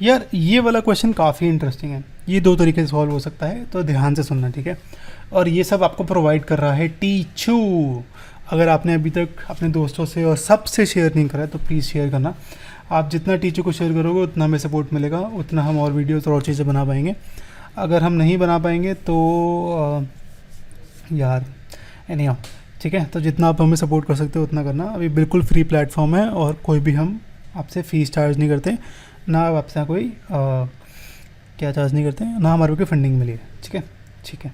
यार ये वाला क्वेश्चन काफ़ी इंटरेस्टिंग है, ये दो तरीके से सॉल्व हो सकता है, तो ध्यान से सुनना, ठीक है। और ये सब आपको प्रोवाइड कर रहा है टीचू। अगर आपने अभी तक अपने दोस्तों से और सबसे शेयर नहीं करा है तो प्लीज़ शेयर करना। आप जितना टीचू को शेयर करोगे उतना हमें सपोर्ट मिलेगा, उतना हम और वीडियोस और चीज़ें बना पाएंगे। अगर हम नहीं बना पाएंगे तो यार एनी ठीक है, तो जितना आप हमें सपोर्ट कर सकते हो उतना करना। अभी बिल्कुल फ्री प्लेटफॉर्म है और कोई भी हम आपसे फ़ीस चार्ज नहीं करते, ना आपसे कोई क्या चार्ज नहीं करते, ना हमारे को कोई फंडिंग मिली है, ठीक है। ठीक है,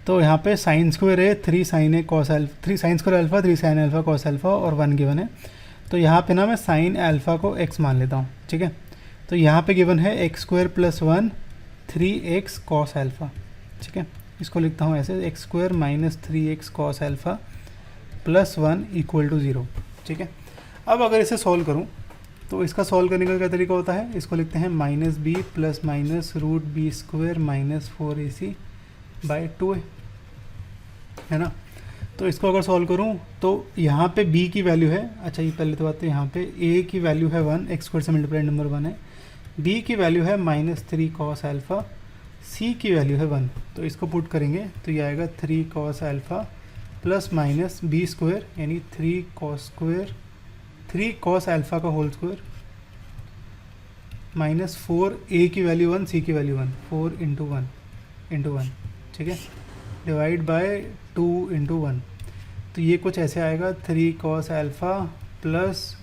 तो यहाँ पे साइन स्क्वायर है 3 sin A cos alpha, 3 sin square alpha 3 sin अल्फा कॉस एल्फा और 1 गिवन है। तो यहाँ पे ना मैं साइन अल्फा को x मान लेता हूँ, ठीक है। तो यहाँ पे गिवन है x square plus 1 3x cos alpha, ठीक है। इसको लिखता हूँ ऐसे, x square minus 3x cos alpha plus 1 equal to 0, ठीक है। अब अगर इसे सॉल्व करूँ तो इसका सॉल्व करने का क्या तरीका होता है, इसको लिखते हैं minus B plus minus root B square minus 4ac by 2a, है ना। तो इसको अगर सॉल्व करूँ तो यहाँ पे b की वैल्यू है, अच्छा ये पहले तो बात है, यहाँ पे a की वैल्यू है 1, एक्स स्क्वायर से मल्टीप्लाई नंबर 1 है, b की वैल्यू है माइनस 3 कॉस एल्फा, c की वैल्यू है 1। तो इसको पुट करेंगे तो ये आएगा 3 cos alpha plus minus B square यानी 3 कॉस एल्फा का होल स्क्वायर माइनस 4a की वैल्यू 1, c की वैल्यू 1, 4 इंटू 1, ठीक है, डिवाइड बाय 2 इंटू 1। तो ये कुछ ऐसे आएगा 3 cos alpha plus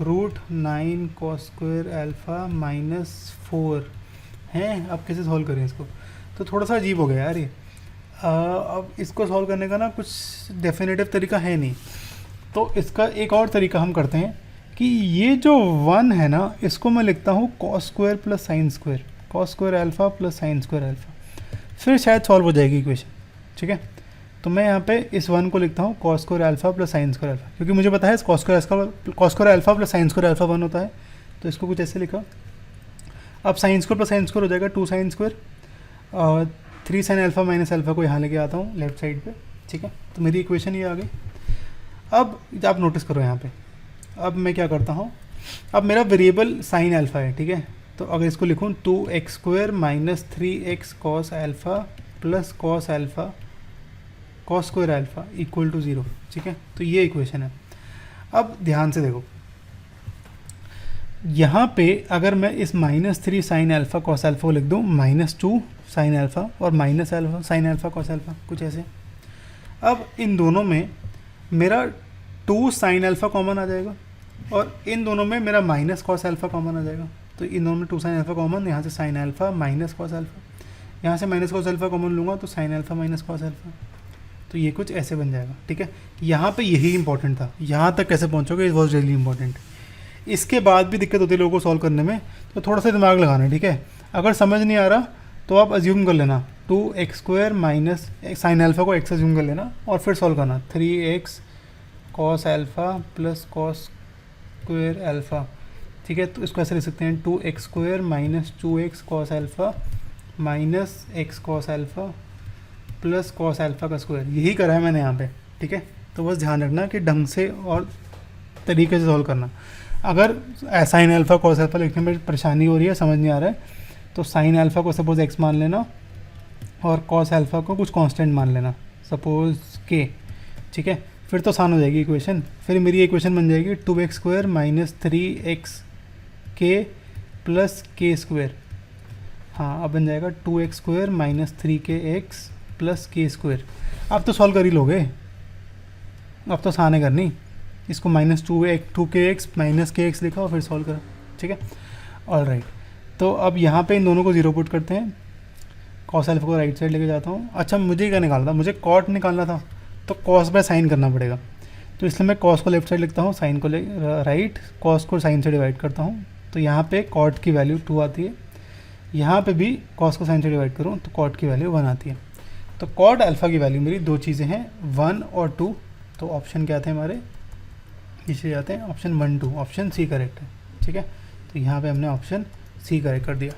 root 9 cos square alpha minus 4 हैं। अब कैसे सॉल्व करें इसको, तो थोड़ा सा अजीब हो गया यार ये। अब इसको सॉल्व करने का ना कुछ डेफिनेटिव तरीका है नहीं, तो इसका एक और तरीका हम करते हैं कि ये जो 1 है ना, इसको मैं लिखता हूँ cos square plus sine square, cos square alpha plus sine square alpha, फिर शायद सॉल्व हो जाएगी इक्वेशन, ठीक है। तो मैं यहाँ पे इस 1 को लिखता हूँ cos square alpha plus sine square alpha, क्योंकि मुझे पता है cos square alpha plus sine square alpha 1 होता है, तो इसको कुछ ऐसे लिखा। अब sine square plus sine square हो जाएगा 2 sine square, 3 sine alpha minus alpha को यहाँ लेके आता हूँ लेफ्ट साइड पे, ठीक है। तो मेरी इक्वेशन ये आ गई। अब आप नोटिस करो यहाँ पे, अब मैं क्या करता हूँ, अब मेरा वेरिएबल साइन अल्फा है, ठीक है। तो अगर इसको लिखूँ 2x square minus 3x cos alpha plus cos alpha cos square alpha equal to 0, ठीक है। तो ये इक्वेशन है। अब ध्यान से देखो, यहाँ पे अगर मैं इस minus 3 sine alpha cos alpha को लिख दूँ माइनस 2 साइन एल्फा और minus alpha sine alpha cos alpha, कुछ ऐसे। अब इन दोनों में मेरा 2 साइन एल्फा कॉमन आ जाएगा और इन दोनों में मेरा माइनस कॉस एल्फा कॉमन आ जाएगा। तो इन दोनों में 2 साइन एल्फा कॉमन, यहाँ से sine alpha minus cos alpha, यहाँ से माइनस कॉस एल्फा कॉमन लूँगा तो sine alpha minus cos alpha. तो ये कुछ ऐसे बन जाएगा, ठीक है। यहाँ पे यही इंपॉर्टेंट था, यहाँ तक कैसे पहुँचोगे इट वॉज रियली इंपॉर्टेंट। इसके बाद भी दिक्कत होती है लोगों को सॉल्व करने में, तो थोड़ा सा दिमाग लगाना है, ठीक है। अगर समझ नहीं आ रहा तो आप अज्यूम कर लेना 2x square minus sine alpha को x अज्यूम कर लेना और फिर सॉल्व करना 3x cos alpha plus cos square alpha, ठीक है। तो इसको ऐसे लिख सकते हैं 2x square minus 2x cos alpha minus x cos alpha plus cos alpha का स्क्वायर। यही करा है मैंने यहाँ पे, ठीक है। तो बस ध्यान रखना कि ढंग से और तरीके से सॉल्व करना। अगर साइन एल्फा कॉस एल्फा लिखने में परेशानी हो रही है, समझ नहीं आ रहा है, तो साइन एल्फा को सपोज x मान लेना और कॉस एल्फा को कुछ कांस्टेंट मान लेना, सपोज k, ठीक है। फिर तो आसान हो जाएगी इक्वेशन। फिर मेरी इक्वेशन बन जाएगी 2x square minus 3x k plus k square. हाँ, अब बन जाएगा 2x square minus 3kx plus k square. अब तो सॉल्व कर ही लोगे, अब तो आसान है करनी। इसको माइनस 2kx माइनस kx लिखा और फिर सॉल्व करा, ठीक है। ऑल राइट, तो अब यहाँ पे इन दोनों को 0 पुट करते हैं, कॉस एल्फा को राइट साइड लेके जाता हूँ। अच्छा, मुझे क्या निकालना था, मुझे कॉट निकालना था, तो कॉस बाय साइन करना पड़ेगा, तो इसलिए मैं कॉस को लेफ्ट साइड लिखता हूँ, साइन को राइट, कॉस को साइन से डिवाइड करता हूँ। तो यहाँ पे कॉट की वैल्यू 2 आती है, यहाँ पे भी कॉस को साइन से डिवाइड करूँ तो कॉट की वैल्यू 1 आती है। तो कॉट अल्फा की वैल्यू मेरी दो चीज़ें हैं, 1 और 2। तो ऑप्शन क्या थे हमारे, इसे जाते हैं ऑप्शन 1 2, ऑप्शन सी करेक्ट है, ठीक है। तो यहाँ पे हमने ऑप्शन सी करेक्ट कर दिया।